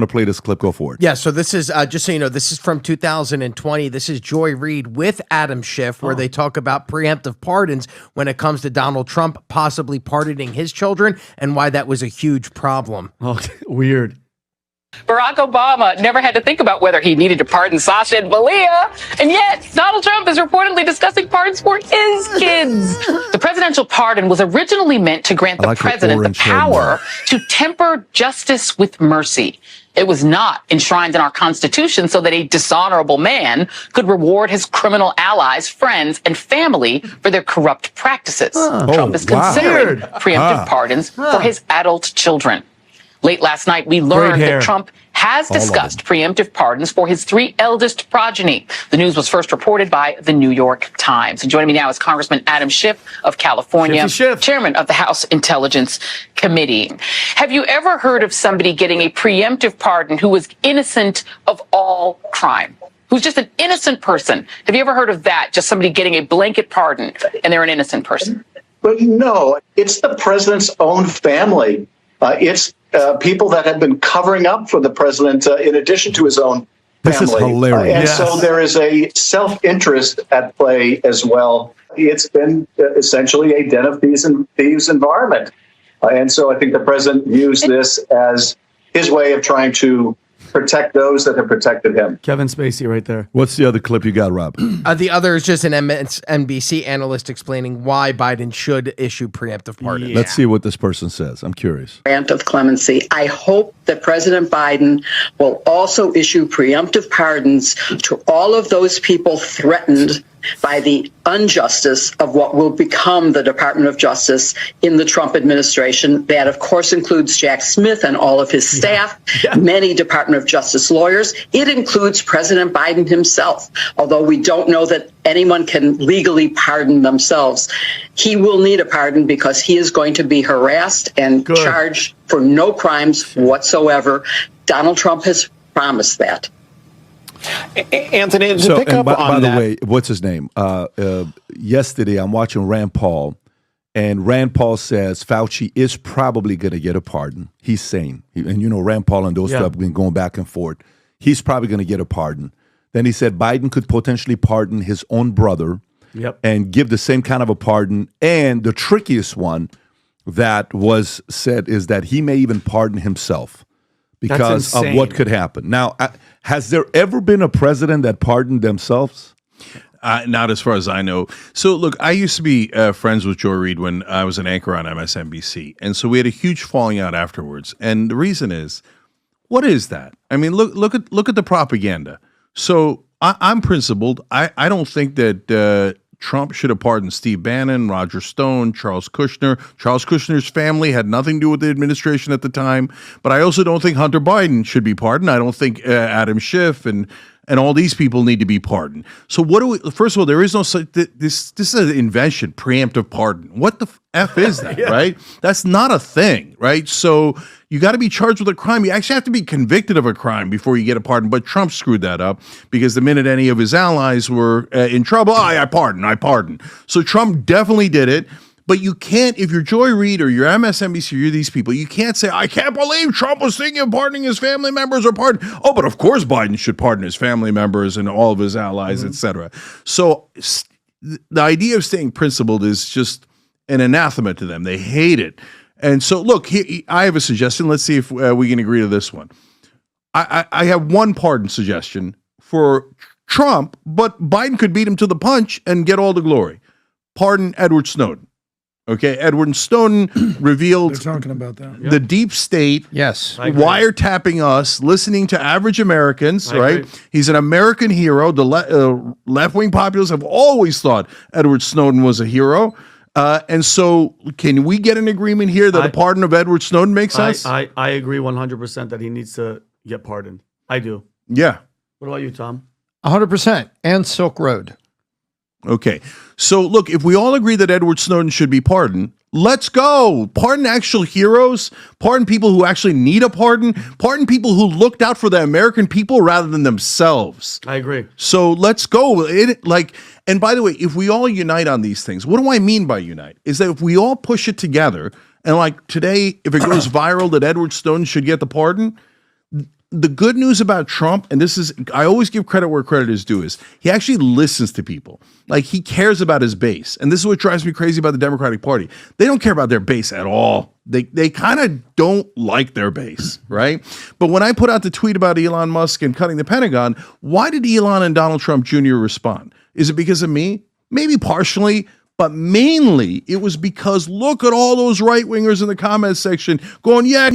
to play this clip. Go for it. Yeah, so this is, just so you know, this is from 2020. This is Joy Reid with Adam Schiff, where they talk about preemptive pardons when it comes to Donald Trump possibly pardoning his children and why that was a huge problem. Oh, weird. Barack Obama never had to think about whether he needed to pardon Sasha and Valia, and yet Donald Trump is reportedly discussing pardons for his kids. The presidential pardon was originally meant to grant the president the power to temper justice with mercy. It was not enshrined in our Constitution so that a dishonorable man could reward his criminal allies, friends, and family for their corrupt practices. Trump is considering preemptive pardons for his adult children. Late last night, we learned that Trump has discussed preemptive pardons for his 3 eldest progeny. The news was first reported by the New York Times. And joining me now is Congressman Adam Schiff of California, chairman of the House Intelligence Committee. Have you ever heard of somebody getting a preemptive pardon who was innocent of all crime? Who's just an innocent person? Have you ever heard of that? Just somebody getting a blanket pardon and they're an innocent person? But no, it's the president's own family. It's people that have been covering up for the president in addition to his own family. This is hilarious. And so there is a self-interest at play as well. It's been essentially a den of thieves environment. And so I think the president views this as his way of trying to protect those that have protected him. Kevin Spacey right there. What's the other clip you got, Rob? The other is just an MSNBC analyst explaining why Biden should issue preemptive pardons. Let's see what this person says. I'm curious. Grant of clemency. I hope that President Biden will also issue preemptive pardons to all of those people threatened by the injustice of what will become the Department of Justice in the Trump administration. That, of course, includes Jack Smith and all of his staff, many Department of Justice lawyers. It includes President Biden himself, although we don't know that anyone can legally pardon themselves. He will need a pardon because he is going to be harassed and charged for no crimes whatsoever. Donald Trump has promised that. Anthony, to pick up on that. By the way, what's his name? Yesterday, I'm watching Rand Paul, and Rand Paul says Fauci is probably going to get a pardon. He's saying, and you know, Rand Paul and those two have been going back and forth. He's probably going to get a pardon. Then he said Biden could potentially pardon his own brother and give the same kind of a pardon. And the trickiest one that was said is that he may even pardon himself because of what could happen. Now, has there ever been a president that pardoned themselves? Not as far as I know. So, look, I used to be friends with Joy Reid when I was an anchor on MSNBC. And so we had a huge falling out afterwards. And the reason is, what is that? I mean, look at the propaganda. So I'm principled. I don't think that Trump should have pardoned Steve Bannon, Roger Stone, Charles Kushner. Charles Kushner's family had nothing to do with the administration at the time. But I also don't think Hunter Biden should be pardoned. I don't think Adam Schiff and all these people need to be pardoned. So what do we? First of all, there is no such. This is an invention, preemptive pardon. What the f is that? Right? That's not a thing, right? So you got to be charged with a crime. You actually have to be convicted of a crime before you get a pardon. But Trump screwed that up because the minute any of his allies were in trouble, I pardon. So Trump definitely did it. But you can't, if you're Joy Reid or you're MSNBC or you're these people, you can't say, I can't believe Trump was thinking of pardoning his family members or pardon. Oh, but of course Biden should pardon his family members and all of his allies, etc. So the idea of staying principled is just an anathema to them. They hate it. And so, look, I have a suggestion. Let's see if we can agree to this one. I have one pardon suggestion for Trump, but Biden could beat him to the punch and get all the glory. Pardon Edward Snowden. Okay, Edward Snowden revealed They're talking about that. the deep state wiretapping us, listening to average Americans, right? He's an American hero. The left-wing populists have always thought Edward Snowden was a hero. And so can we get an agreement here that a pardon of Edward Snowden makes sense? I agree 100% that he needs to get pardoned. I do. Yeah. What about you, Tom? 100%. And Silk Road. Okay. So, look, if we all agree that Edward Snowden should be pardoned, let's go. Pardon actual heroes. Pardon people who actually need a pardon. Pardon people who looked out for the American people rather than themselves. I agree. So let's go. And by the way, if we all unite on these things, what do I mean by unite? Is that if we all push it together, and like today, if it goes viral that Edward Snowden should get the pardon, the good news about Trump, and this is, I always give credit where credit is due, is he actually listens to people. Like, he cares about his base. And this is what drives me crazy about the Democratic Party. They don't care about their base at all. They kind of don't like their base, right? But when I put out the tweet about Elon Musk and cutting the Pentagon, why did Elon and Donald Trump Jr. respond? Is it because of me? Maybe partially. But mainly, it was because look at all those right-wingers in the comments section going, yeah,